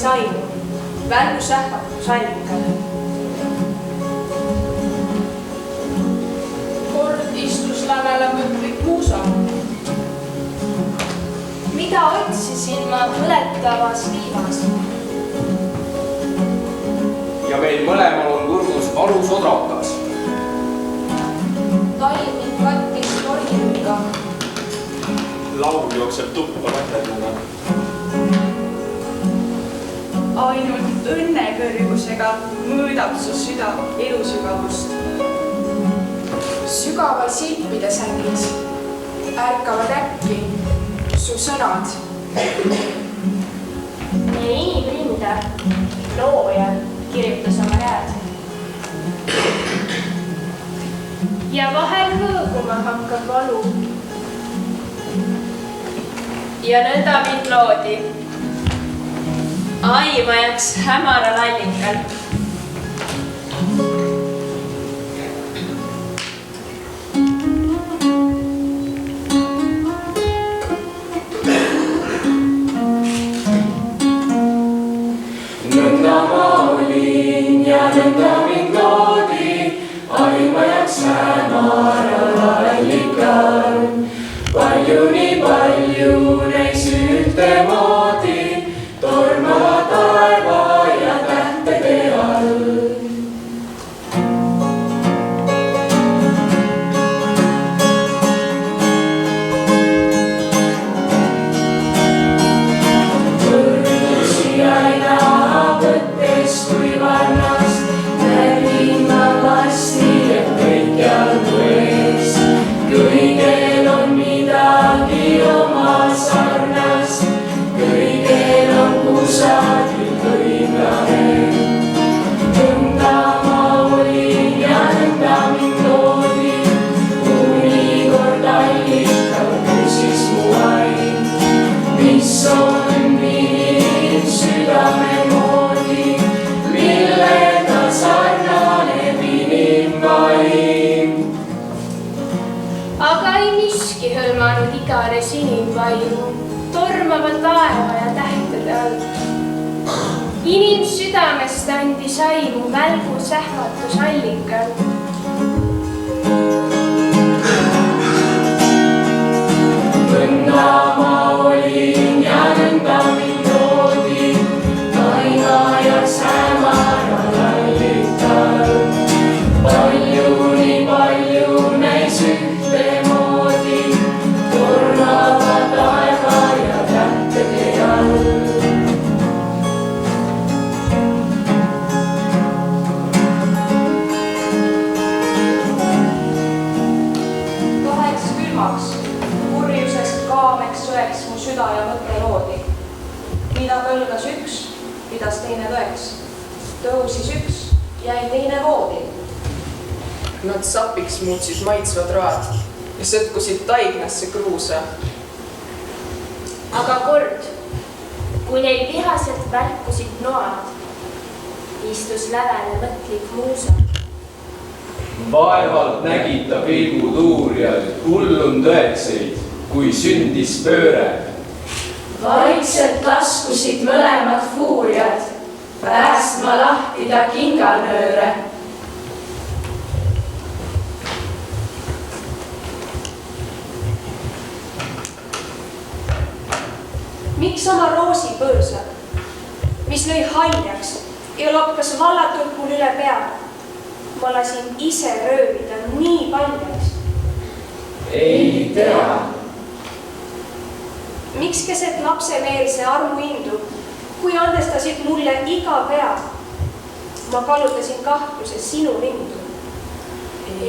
saimu, välgus ähvatus allikale. Kord istus lävele mõtlik muusa. Mida otsisin ma põletavas liivas? Ja meil mõlemal on kurgus valus odrakas. Talmid katkis torgilüga. Laul jookseb tuppa väterduna. Ainult õnnekõrgusega mõõdab su süda elusügavust. Sügava silpide sängis ärkavad äkki su sõnad. Meie inimliimide looja kirjutas oma jääd. Ja vahel hõõguma hakkab valu. Ja nõnda mind loodi. Aimajaks hämaral allikal. Nõnda ma olin ja nõnda mind loodi, aimajaks hämaral allikal. Palju nii palju neis ühtemoodi, tormava taeva ja tähtede all. Võrdlusi aina võttes kui varnast, nägin ma vasti, et kõikjal mu ees. Kõigel on midagi oma sarnast, kõigel on kusagil õiglane. Nõnda ma olin ja nõnda mind loodi, kuni kord allikal küsis mu aim. Mis on viin südame moodi, millega sarnaneb inimvaim? Aga ei miski hõlmanud iganes inimvaimu, tormava taeva ja tähtede all. Inimsüdamest andis aimu välgus ähvatus allikal. Nõnda ma olin ja nõnda mind loodi, aimajaks hämaral allikal. Palju nii palju neis ühtemoodi, tormava taeva ja tähtede all. Kaheks külmaks, kurjusest kaameks sõeks mu süda ja mõte loodi. Mida kõlgas üks, pidas teine tõeks. Tõusis üks, jäi teine voodi. Nad sapiks muutsid maitsvad road ja sõtkusid taignasse kruusa. Aga kord, kui neil vihaselt välkusid noad, istus lävele mõtlik muusa. Vaevalt nägid ta pilgud uurijad hullum tõekseid, kui sündis pööre. Vaikselt laskusid mõlemad fuuriad, päästma lahti ta kinganööre. Miks oma roosi põõsa, mis lõi haljaks ja lokkas vallatult mul üle pea? Ma lasin ise röövida nii paljaks. Ei tea. Miks keset lapsemeelse armuindu, kui andestasid mulle iga pea? Ma kallutasin kahtluse sinu lindu.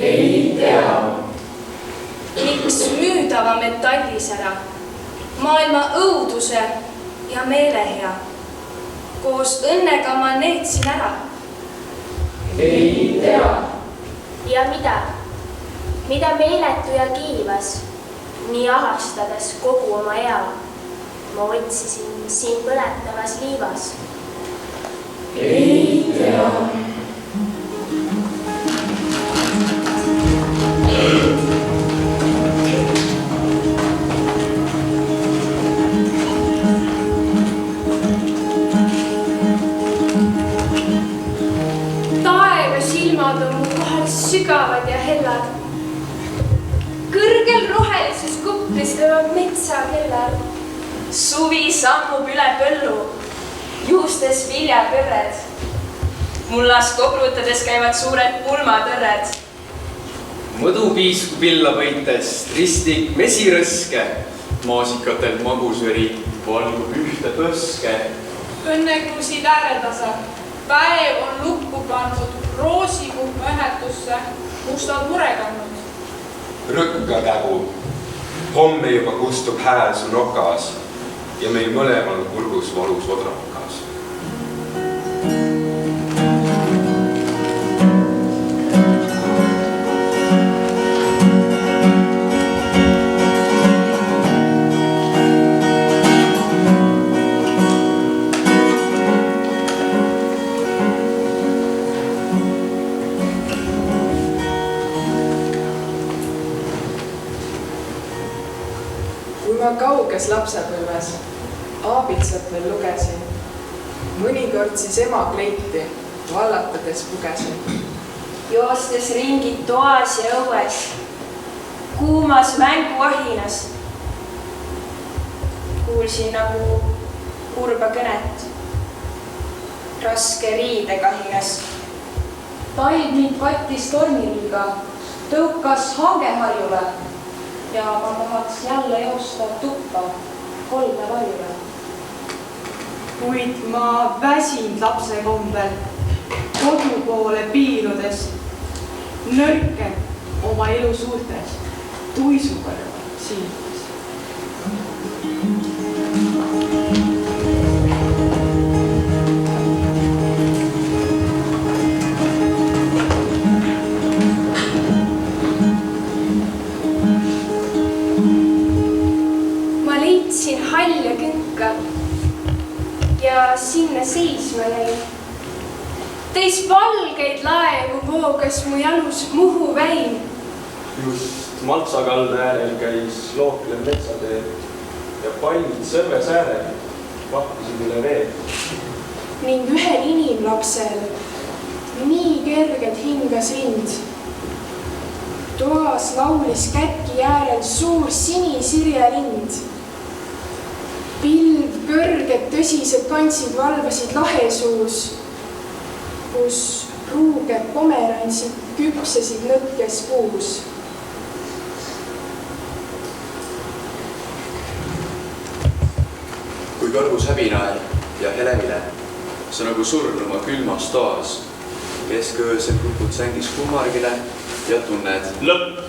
Ei tea. Miks müüdava metallisära, maailma õuduse ja meelehea, koos õnnega ma neetsin ära. Ei tea. Ja mida? Mida meeletu ja kiivas, nii ahastades kogu oma ea, ma otsisin siin põletavas liivas. Ei tea. kes löövad metsa kellal. Suvi sammub üle põllu, juustes viljapõrred. Mullas kobrutades käivad suured pulmatõrred. Mõdu piisku pilla põitest, ristik mesirõske. Maasikatel magusveri valgub ühte põske. Õnnekruusid ääretasa. Päev on lukku pandud, roosikuhma ühetusse, mustad mure kandnud. Rõkka kägu. Homme juba kustub hääl su nokas ja meil mõlemal kurgus valus odrakas. Ma kauges lapsepõlves aabitsat veel lugesin. Mõnikord siis ema kleiti vallatades pugesin. Joostes ringid toas ja õues, kuumas mänguahinas. Kuulsin nagu kurba kõnet, raske riidekahinas. Talv mind kattis tormiliiga, tõukas hangeharjule. Ja ma tahaks jälle joosta tuppa kolme varjule. Kuid ma väsinud lapse kombel kodu poole piiludes, nõrken oma elu suurtes, tuisukõrva silmas. Hall ja künka ja sinna seisma jäi. Teis valgeid laevu voogas mu jalus Muhu väin. Just Maltsakalda äärel käis looklev metsatee ja palmid Sõrve säärel vahtisid üle vee. Ning ühel inimlapsel nii kergelt hingas rind. Toas laulis kätki äärel suur sinisirje lind. Pilv kõrged tõsised kantsid valvasid lahesuus, kus ruuged pomeransid küpsesid nõtkes puus. Kui kõrgus häbinael ja helemine, sa nagu surnuma külmas toas. Kesköösel kukud sängis kummargile ja tunned. Lõpp,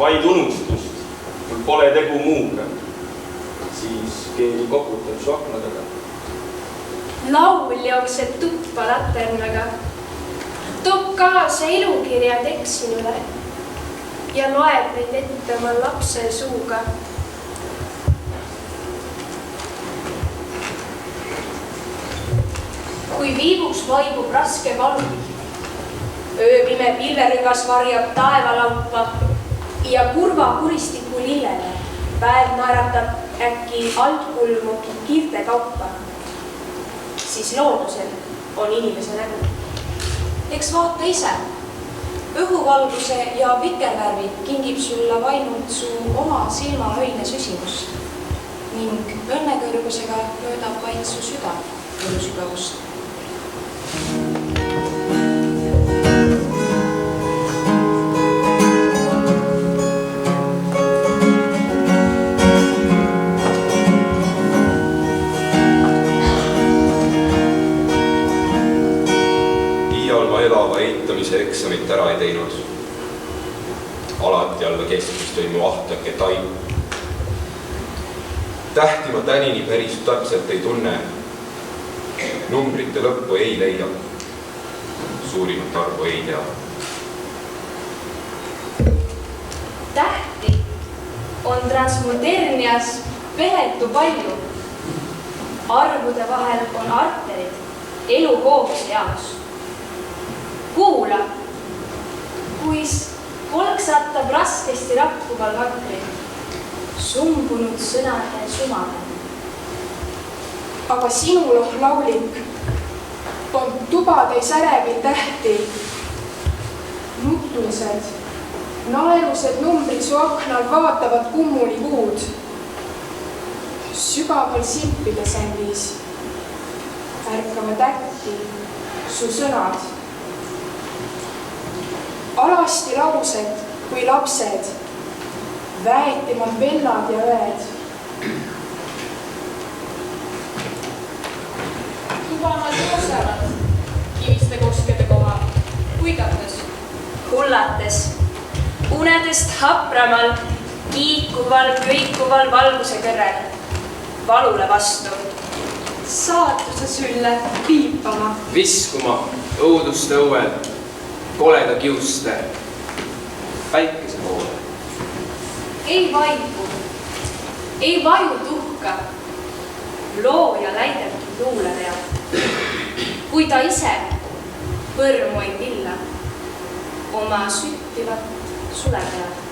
vaid unustust, mul pole tegu muuga. Siis keegi koputab su akna taga. Laul jookseb tuppa laternaga, toob kaasa elukirja teksinule ja loeb neid ette oma lapse suuga. Kui viibuks vaibub raske valu, ööpime pilverügas varjab taevalaupa ja kurva kuristiku lillele päev naeratab äkki altkulmu kiirte kaupa, siis loodusel on inimese nägu. Eks vaata ise, õhuvalguse ja vikervärvi kingib sulle vainult su oma silmaöine süsimust ning õnnekõrgusega möödab vaid su süda elusügavust. Elava eitamise eksamit ära ei teinud. Alati alla keskmist või mu ahtake taim. Tähti ma tänini päris täpselt ei tunne. Numbrite lõppu ei leia. Suurimat arvu ei tea. Tähti on transmodernias vehetu palju. Arvude vahel on arterid, elu kooguse jaoks. Kuula, kuis kolksatab raskesti rakkuval hakri, sumbunud sõnade sumade. Aga sinul on laulik, on tubades ärevil tähti, nutlused naerused numbrid su aknal vaatavad kummuli kuud. Sügaval silpide sängis ärkavad äkki su sõnad. Alasti laused kui lapsed, väetimad vennad ja õed. Tubanad joosevad kiviste koskede kohal, huigates, hullates, unedest hapramal, kiikuval, köikuval valguse kõrrel, valule vastu. Saatuse sülle piipama. Viskuma õuduste õuel, koleda kiuste, päikese poole. ei vaibu, ei vaju tuhka, looja läidetud luule peab, kui ta ise põrmu ei pilla, oma süttivat sule peab.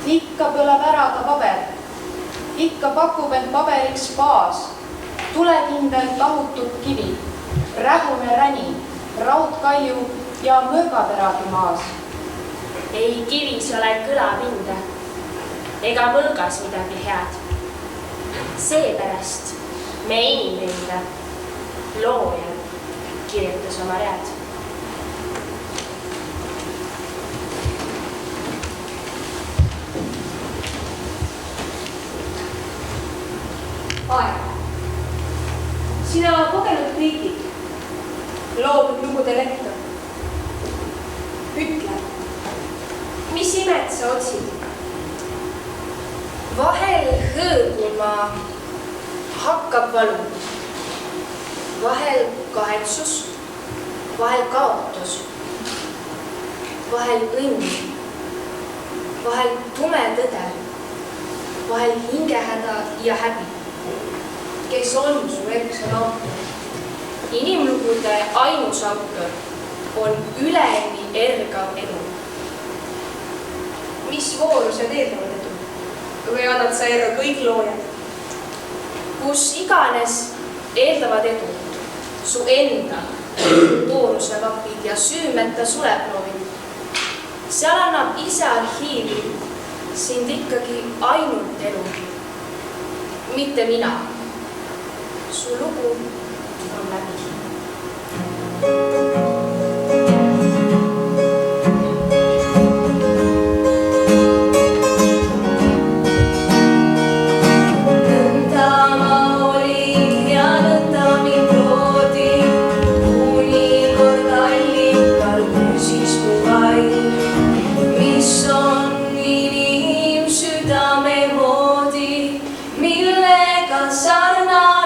Ikka põleb ära ka paber, ikka pakub end paberiks baas, tulekindel lahutud kivi, rähune räni, raudkalju ja mõõgateragi maas. Ei kivis ole kõlapinde ega mõõgas midagi head. Seepärast me inimrinde loojal kirjutas oma read. Aeg. Sina kogenud kriitik, loodud lugude lektor. Ütle, mis imet sa otsid? Vahel hõõguma hakkab valu, vahel kahetsus, vahel kaotus, vahel õnn, vahel tume tõde, vahel hingehäda ja häbi. Kes on su elusa autor? Inimlugude ainus autor on üleni ergav elu. Mis voorused eeldavad edu? Või annad sa erra kõik loojad? Kus iganes eeldavad edu, su enda voorusevapid ja süümeta suleproovid. Seal annab ise arhiivi sind ikkagi ainult elu. Mitte mina. Su lugu on läbi. Millega sarnane